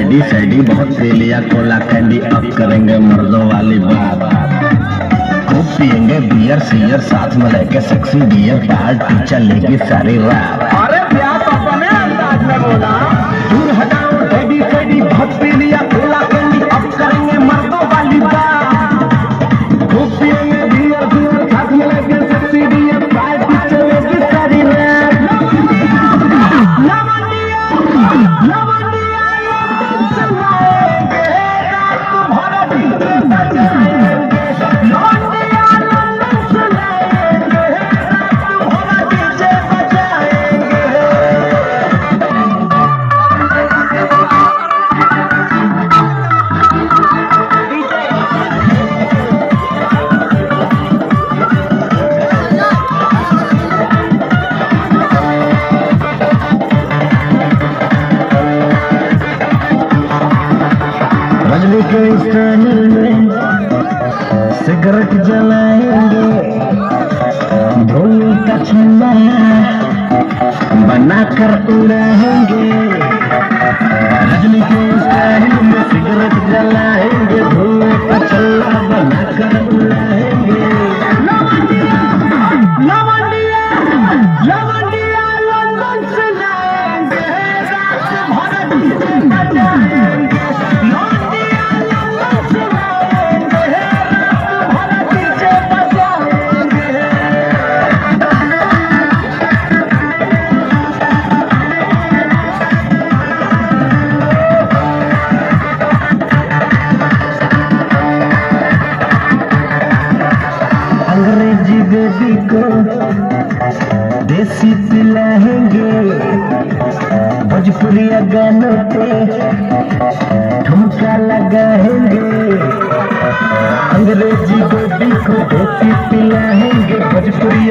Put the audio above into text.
AD सैडी बहुत P लिया Cola candy, अब करेंगे मर्दों वाली बात। खूब पियेंगे बियर सियर, साथ में लेके सेक्सी डियर, बाहर टीचर लेगी सारी रात। अरे ब्याह तो अपने अंदाज में बोला। दूर हटाओ एडी सैडी बहुत पी लिया कोला कैंडी, अब करेंगे मर्दों वाली बात। खूब पियेंगे बियर सियर, साथ में लेके सेक्सी डियर, बाहर टीचर लेगी सारी रात। रजनी के स्टाइल में सिगरेट जलाएंगे, धुएं का छल्ला बनाकर उड़ाएंगे। रजनी के स्टाइल में सिगरेट जलाएंगे, धुएं का छल्ला बनाकर उड़ाएंगे। लंदन से लाएंगे, रात भर डीजे बजाएंगे। अंग्रेजी बेबी को देसी पिलाएंगे, भोजपुरी गानों पे ठुमका लगाएंगे। अंग्रेजी बेबी को देसी पिलाएंगे, भोजपुरी